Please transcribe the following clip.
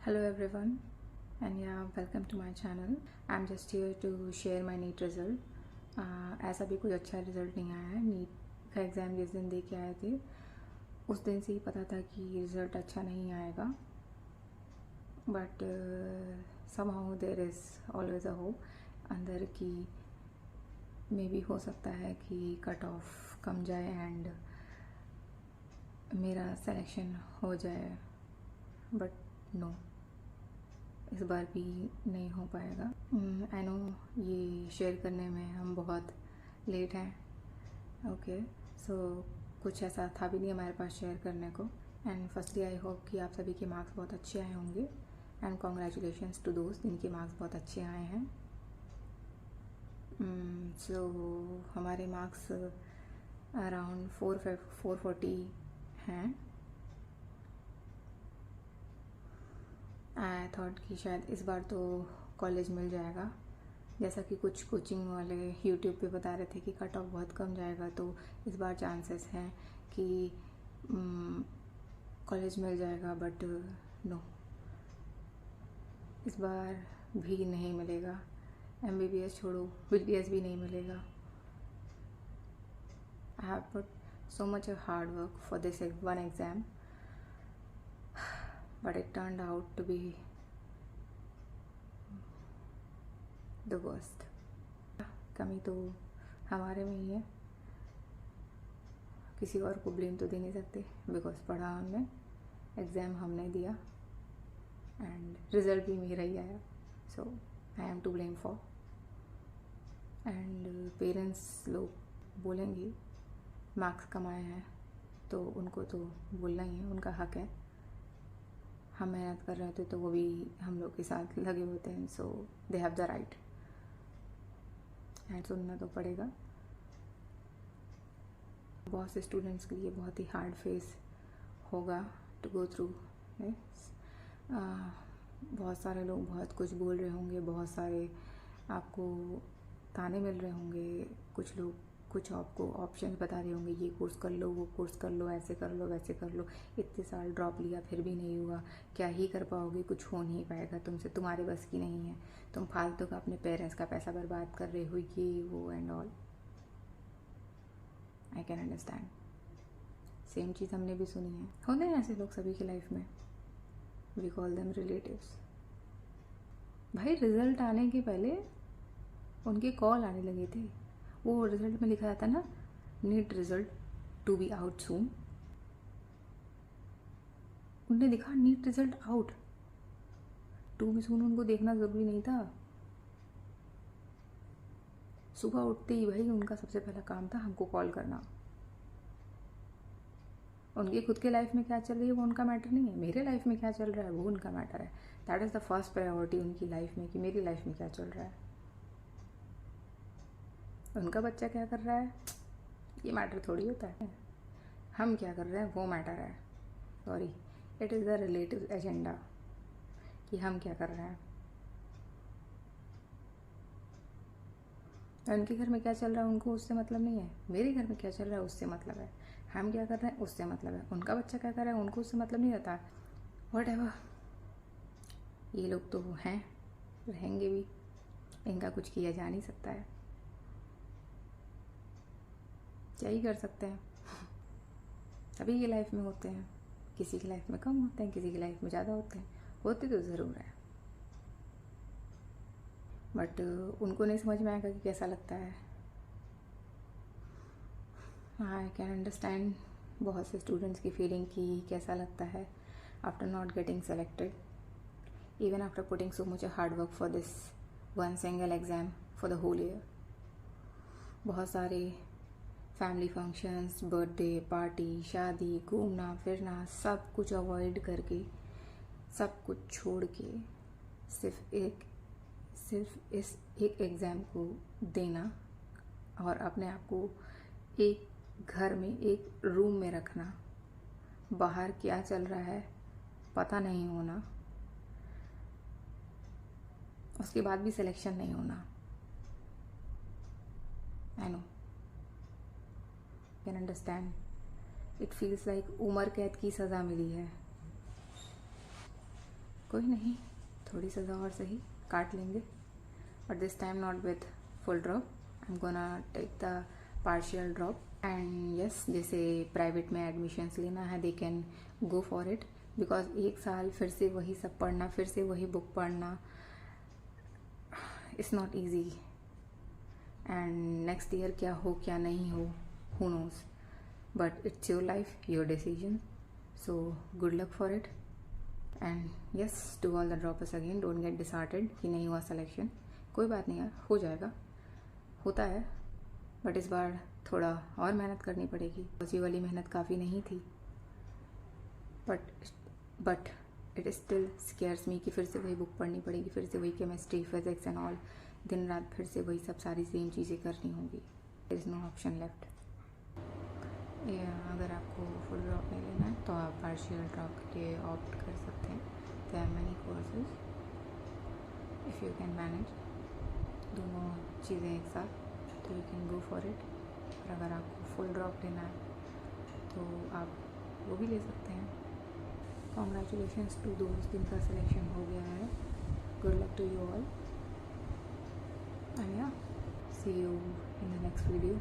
Hello everyone, and yeah, welcome to my channel. I'm just here to share my NEET result. ऐसा भी कोई अच्छा result नहीं आया है। नीट का एग्ज़ाम जिस दिन दे के आए थे उस दिन से ही पता था कि रिज़ल्ट अच्छा नहीं आएगा, but somehow there is always a hope अंदर की मे भी हो सकता है कि कट ऑफ कम जाए एंड मेरा सिलेक्शन हो जाए, बट नो, इस बार भी नहीं हो पाएगा। आई नो ये शेयर करने में हम बहुत लेट हैं, ओके सो कुछ ऐसा था भी नहीं हमारे पास शेयर करने को। एंड फर्स्टली आई होप कि आप सभी के मार्क्स बहुत अच्छे आए होंगे एंड कॉन्ग्रेचुलेशंस टू दोस्त जिनके मार्क्स बहुत अच्छे आए हैं। सो हमारे मार्क्स अराउंड 440 हैं। आई थॉट कि शायद इस बार तो कॉलेज मिल जाएगा, जैसा कि कुछ कोचिंग वाले यूट्यूब पे बता रहे थे कि कट ऑफ बहुत कम जाएगा, तो इस बार चांसेस हैं कि कॉलेज मिल जाएगा, बट नो, इस बार भी नहीं मिलेगा। MBBS छोड़ो, BBS भी नहीं मिलेगा। I have put so much of hard work for this one exam, but it turned out to be the worst. कमी तो हमारे में ही है, किसी और को ब्लेम तो दे नहीं सकते, बिकॉज पढ़ा हमने, एग्ज़ाम हमने दिया एंड रिज़ल्ट भी मेरा ही आया, so I am to blame for. And parents लोग बोलेंगे मार्क्स कमाए हैं तो उनको तो बोलना ही है, उनका हक है। हम मेहनत कर रहे होते तो वो भी हम लोग के साथ लगे होते हैं, so they have the right and सुनना तो पड़ेगा। बहुत से स्टूडेंट्स के लिए बहुत ही हार्ड फेस होगा टू गो थ्रू। बहुत सारे लोग बहुत कुछ बोल रहे होंगे, बहुत सारे आपको ताने मिल रहे होंगे, कुछ लोग कुछ आपको ऑप्शन बता रहे होंगे, ये कोर्स कर लो, वो कोर्स कर लो, ऐसे कर लो, वैसे कर लो, इतने साल ड्रॉप लिया फिर भी नहीं हुआ, क्या ही कर पाओगे, कुछ हो नहीं पाएगा तुमसे, तुम्हारे बस की नहीं है, तुम फालतू का अपने पेरेंट्स का पैसा बर्बाद कर रहे हो, ये वो and all. I can understand, same चीज़ हमने भी सुनी है। होते हैं ऐसे लोग सभी की लाइफ में, वी कॉल देम रिलेटिव्स। भाई रिजल्ट आने के पहले उनके कॉल आने लगे थे, वो रिजल्ट में लिखा था ना, NEET result to be out soon. उनने दिखा NEET result out, to be soon उनको देखना ज़रूरी नहीं था। सुबह उठते ही भाई उनका सबसे पहला काम था हमको कॉल करना। उनकी खुद के लाइफ में क्या चल रही है वो उनका मैटर नहीं है, मेरे लाइफ में क्या चल रहा है वो उनका मैटर है। That is the first priority उनकी लाइफ में, कि मेरी लाइफ में क्या चल रहा है, उनका बच्चा क्या कर रहा है ये मैटर थोड़ी होता है, हम क्या कर रहे हैं वो मैटर है। Sorry, it is the relative agenda कि हम क्या कर रहे हैं। उनके घर में क्या चल रहा है उनको उससे मतलब नहीं है, मेरे घर में क्या चल रहा है उससे मतलब है। हम क्या कर रहे हैं उससे मतलब है, उनका बच्चा क्या कर रहा है उनको उससे मतलब नहीं होता। व्हाटएवर, ये लोग तो हैं, रहेंगे भी, इनका कुछ किया जा नहीं सकता है, क्या ही कर सकते हैं। सभी की लाइफ में होते हैं, किसी की लाइफ में कम होते हैं, किसी की लाइफ में ज़्यादा होते हैं, होते तो ज़रूर है, बट उनको नहीं समझ में आएगा कि कैसा लगता है। आई कैन अंडरस्टैंड बहुत से स्टूडेंट्स की फीलिंग कि कैसा लगता है after not getting selected, even after putting so much hard work for this one single exam for the whole year. बहुत सारे फैमिली फंक्शंस, बर्थडे पार्टी, शादी, घूमना फिरना, सब कुछ अवॉइड करके, सब कुछ छोड़ के सिर्फ इस एक एग्ज़ाम को देना और अपने आप को एक घर में एक रूम में रखना, बाहर क्या चल रहा है पता नहीं होना, उसके बाद भी सिलेक्शन नहीं होना। I know, can understand, it feels like उम्र कैद की सज़ा मिली है। कोई नहीं, थोड़ी सज़ा और सही काट लेंगे, but this time not with full drop, I am gonna take the partial drop. And yes, जैसे प्राइवेट में एडमिशन्स लेना है, they can go for it, because एक साल फिर से वही सब पढ़ना, फिर से वही बुक पढ़ना, it's not easy. And next year क्या हो क्या नहीं हो, who knows, but it's your life, your decision, so good luck for it. And yes, to all the droppers again, don't get disheartened कि नहीं हुआ सिलेक्शन, कोई बात नहीं यार, हो जाएगा, होता है, बट इस बार थोड़ा और मेहनत करनी पड़ेगी। ये वाली मेहनत काफ़ी नहीं थी, but it still scares me कि फिर से वही बुक पढ़नी पड़ेगी, फिर से वही केमिस्ट्री, फिजिक्स एंड ऑल, दिन रात फिर से वही सब सारी सेम चीज़ें करनी होंगी। There is no option left. अगर आपको फुल ड्रॉप नहीं लेना है तो आप पार्शियल ड्रॉप के लिए ऑप्ट कर सकते हैं। There are many courses, if you can manage दोनों चीज़ें एक साथ, तो you can go for it. और अगर आपको फुल ड्रॉप लेना है तो आप वो भी ले सकते हैं। कॉन्ग्रेचुलेशंस टू दोस्त जिनका सिलेक्शन हो गया है, good luck to you all, and yeah see you in the next video.